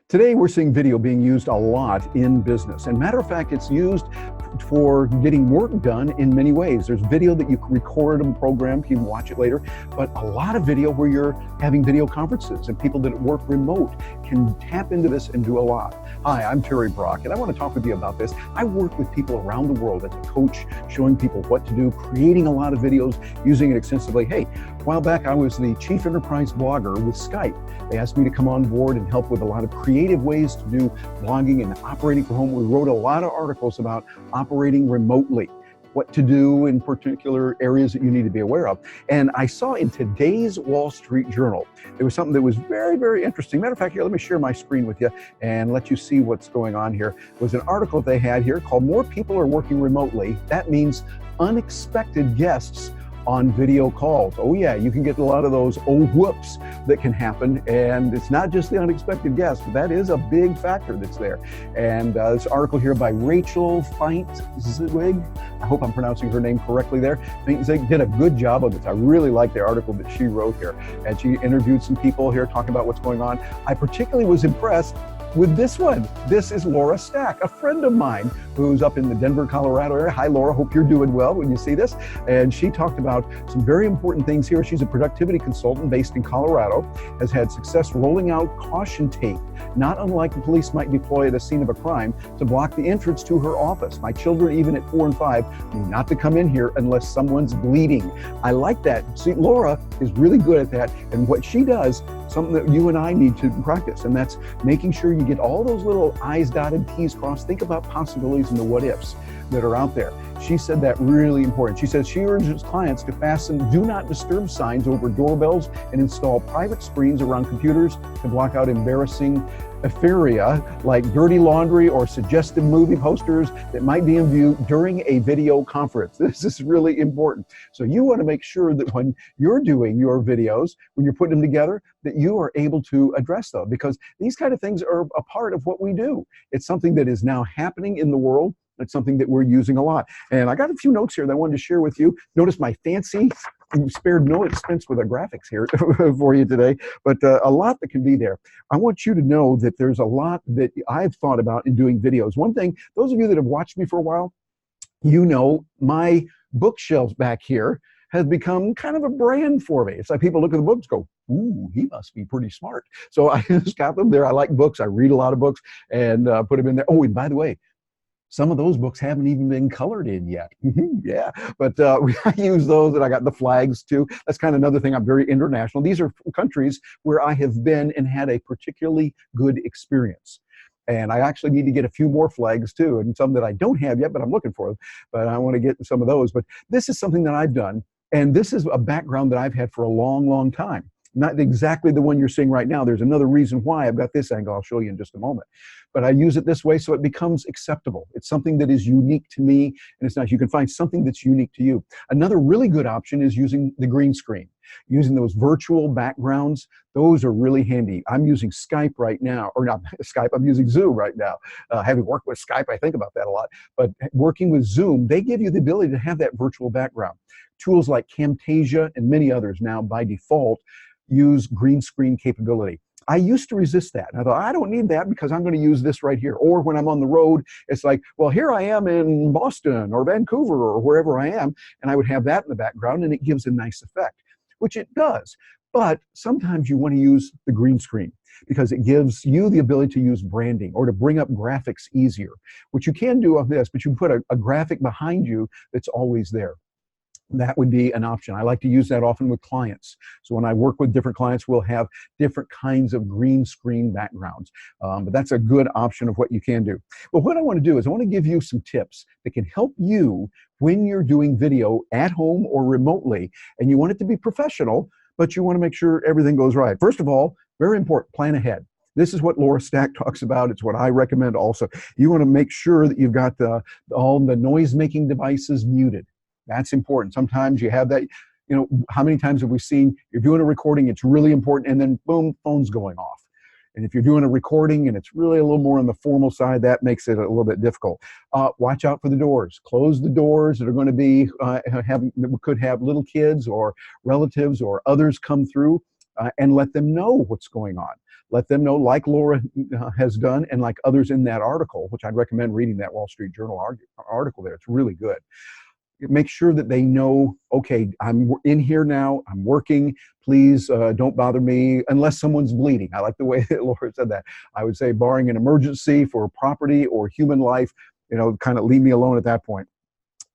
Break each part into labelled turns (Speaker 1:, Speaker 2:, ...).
Speaker 1: Today, we're seeing video being used a lot in business. And matter of fact, it's used for getting work done in many ways. There's video that you can record and program, you can watch it later, but a lot of video where you're having video conferences and people that work remote can tap into this and do a lot. Hi, I'm Terry Brock, and I want to talk with you about this. I work with people around the world as a coach, showing people what to do, creating a lot of videos, using it extensively. Hey, a while back, I was the chief enterprise blogger with Skype. They asked me to come on board and help with a lot of creative ways to do blogging and operating from home. We wrote a lot of articles about operating remotely, what to do in particular areas that you need to be aware of. And I saw in today's Wall Street Journal, there was something that was very, very interesting. Matter of fact, here, let me share my screen with you and let you see what's going on here. It was an article they had here called "More People Are Working Remotely." That means unexpected guests on video calls. Oh yeah, you can get a lot of those whoops that can happen, and it's not just the unexpected guest, but that is a big factor that's there. And this article here by Rachel Feintzwig, I hope I'm pronouncing her name correctly there. They did a good job of this. I really like the article that she wrote here, and she interviewed some people here talking about what's going on. I particularly was impressed with this one. This is Laura Stack, a friend of mine who's up in the Denver, Colorado area. Hi, Laura. Hope you're doing well when you see this. And she talked about some very important things here. She's a productivity consultant based in Colorado, has had success rolling out caution tape, not unlike the police might deploy at a scene of a crime, to block the entrance to her office. My children, even at 4 and 5, knew not to come in here unless someone's bleeding. I like that. See, Laura is really good at that. And what she does, something that you and I need to practice, and that's making sure you get all those little I's dotted, T's crossed. Think about possibilities and the what ifs that are out there. She said that really important. She says she urges clients to fasten do not disturb signs over doorbells and install private screens around computers to block out embarrassing ephemeria like dirty laundry or suggestive movie posters that might be in view during a video conference. This is really important. So you want to make sure that when you're doing your videos, when you're putting them together, that you are able to address them, because these kind of things are a part of what we do. It's something that is now happening in the world. It's something that we're using a lot. And I got a few notes here that I wanted to share with you. Notice my fancy, spared no expense with the graphics here for you today, but a lot that can be there. I want you to know that there's a lot that I've thought about in doing videos. One thing, those of you that have watched me for a while, you know my bookshelves back here has become kind of a brand for me. It's like people look at the books, go, ooh, he must be pretty smart. So I just got them there. I like books. I read a lot of books and put them in there. Oh, and by the way, some of those books haven't even been colored in yet. Yeah, but I use those, and I got the flags too. That's kind of another thing. I'm very international. These are countries where I have been and had a particularly good experience. And I actually need to get a few more flags too, and some that I don't have yet, but I'm looking for them. But I want to get some of those. But this is something that I've done, and this is a background that I've had for a long, long time. Not exactly the one you're seeing right now. There's another reason why I've got this angle. I'll show you in just a moment. But I use it this way so it becomes acceptable. It's something that is unique to me, and it's not. You can find something that's unique to you. Another really good option is using the green screen, using those virtual backgrounds. Those are really handy. I'm using Skype right now, or not Skype, I'm using Zoom right now. Having worked with Skype, I think about that a lot. But working with Zoom, they give you the ability to have that virtual background. Tools like Camtasia and many others now by default use green screen capability. I used to resist that. And I thought, I don't need that because I'm going to use this right here. Or when I'm on the road, it's like, well, here I am in Boston or Vancouver or wherever I am, and I would have that in the background, and it gives a nice effect, which it does. But sometimes you want to use the green screen because it gives you the ability to use branding or to bring up graphics easier, which you can do on this, but you can put a graphic behind you that's always there. That would be an option. I like to use that often with clients. So when I work with different clients, we'll have different kinds of green screen backgrounds. But that's a good option of what you can do. But what I want to do is I want to give you some tips that can help you when you're doing video at home or remotely, and you want it to be professional, but you want to make sure everything goes right. First of all, very important, plan ahead. This is what Laura Stack talks about. It's what I recommend also. You want to make sure that you've got all the noise-making devices muted. That's important. Sometimes you have that, you know, how many times have we seen you're doing a recording, it's really important, and then boom, phone's going off. And if you're doing a recording and it's really a little more on the formal side, that makes it a little bit difficult. Watch out for the doors. Close the doors that are going to be, could have little kids or relatives or others come through, and let them know what's going on. Let them know, like Laura has done, and like others in that article, which I'd recommend reading that Wall Street Journal article there. It's really good. Make sure that they know, okay, I'm in here now, I'm working, please don't bother me unless someone's bleeding. I like the way that Laura said that. I would say barring an emergency for property or human life, kind of leave me alone at that point.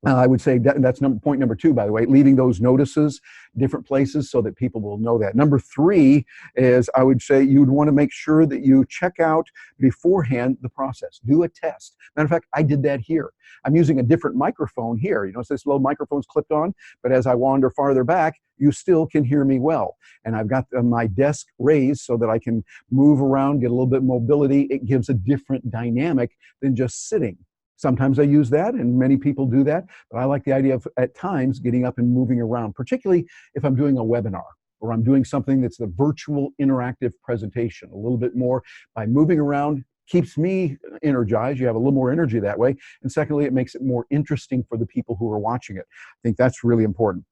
Speaker 1: I would say that's point number 2, by the way, leaving those notices, different places so that people will know that. Number 3 is, I would say you'd want to make sure that you check out beforehand the process. Do a test. Matter of fact, I did that here. I'm using a different microphone here. So this little microphone's clipped on, but as I wander farther back, you still can hear me well. And I've got my desk raised so that I can move around, get a little bit of mobility. It gives a different dynamic than just sitting. Sometimes I use that, and many people do that, but I like the idea of, at times, getting up and moving around, particularly if I'm doing a webinar or I'm doing something that's a virtual interactive presentation. A little bit more by moving around keeps me energized. You have a little more energy that way. And secondly, it makes it more interesting for the people who are watching it. I think that's really important.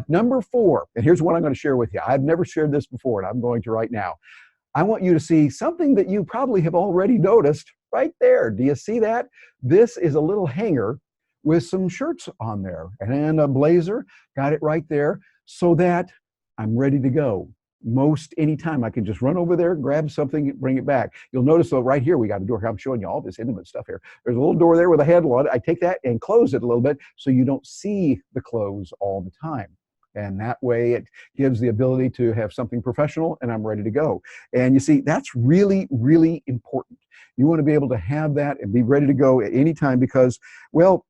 Speaker 1: Number 4, and here's what I'm going to share with you. I've never shared this before, and I'm going to right now. I want you to see something that you probably have already noticed right there. Do you see that? This is a little hanger with some shirts on there and a blazer. Got it right there so that I'm ready to go. Most anytime I can just run over there, grab something, bring it back. You'll notice though right here we got a door. I'm showing you all this intimate stuff here. There's a little door there with a handle on it. I take that and close it a little bit so you don't see the clothes all the time. And that way it gives the ability to have something professional and I'm ready to go. And you see, that's really, really important. You want to be able to have that and be ready to go at any time because, well,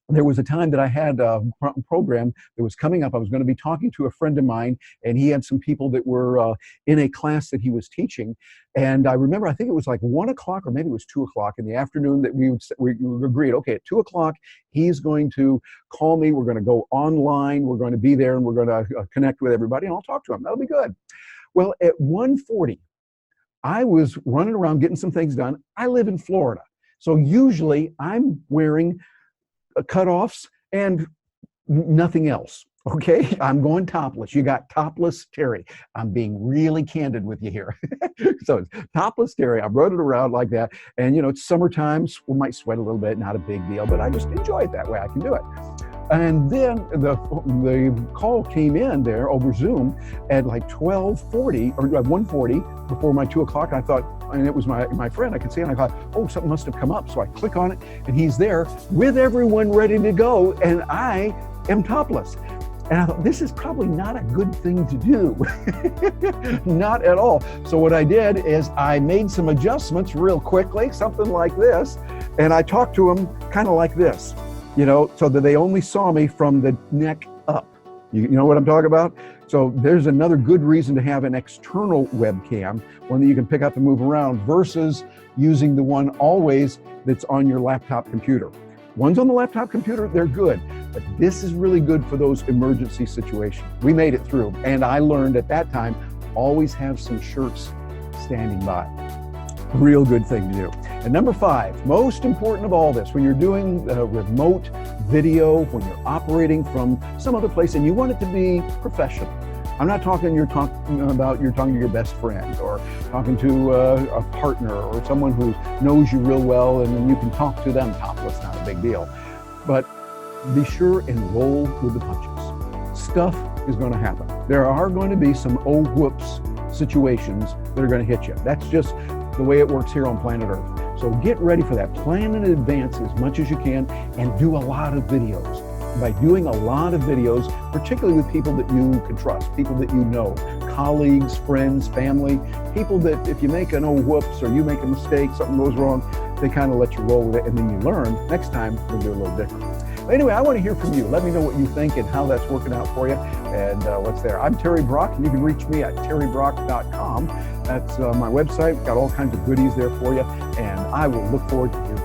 Speaker 1: there was a time that I had a program that was coming up. I was going to be talking to a friend of mine, and he had some people that were in a class that he was teaching. And I remember, I think it was like 1 o'clock or maybe it was 2 o'clock in the afternoon that we agreed, okay, at 2 o'clock, he's going to call me. We're going to go online. We're going to be there, and we're going to connect with everybody, and I'll talk to him. That'll be good. Well, at 1:40, I was running around getting some things done. I live in Florida, so usually I'm wearing cutoffs and nothing else. Okay, I'm going topless. You got topless Terry. I'm being really candid with you here. So it's topless Terry. I'm running around like that, and it's summertime. We might sweat a little bit, not a big deal, but I just enjoy it that way. I can do it. And then the call came in there over Zoom at like 12:40 or 1:40 before my 2 o'clock. I thought, and it was my friend, I could see it, and I thought, oh, something must have come up. So I click on it, and he's there with everyone ready to go, and I am topless. And I thought, this is probably not a good thing to do. Not at all. So what I did is I made some adjustments real quickly, something like this, and I talked to him kind of like this, so that they only saw me from the neck up. You know what I'm talking about? So there's another good reason to have an external webcam, one that you can pick up and move around, versus using the one always that's on your laptop computer. Ones on the laptop computer, they're good, but this is really good for those emergency situations. We made it through, and I learned at that time, always have some shirts standing by. Real good thing to do. And number 5, most important of all this, when you're doing remote video, when you're operating from some other place and you want it to be professional. I'm not talking you're talking to your best friend or talking to a partner or someone who knows you real well and you can talk to them topless, not a big deal. But be sure and roll with the punches. Stuff is going to happen. There are going to be some oh whoops situations that are going to hit you. That's just the way it works here on planet Earth. So get ready for that. Plan in advance as much as you can and do a lot of videos. By doing a lot of videos, particularly with people that you can trust, people that you know, colleagues, friends, family, people that if you make an oh whoops or you make a mistake, something goes wrong, they kind of let you roll with it and then you learn next time you'll do a little different. But anyway, I want to hear from you. Let me know what you think and how that's working out for you and what's there. I'm Terry Brock, and you can reach me at terrybrock.com. That's my website. Got all kinds of goodies there for you, and I will look forward to hearing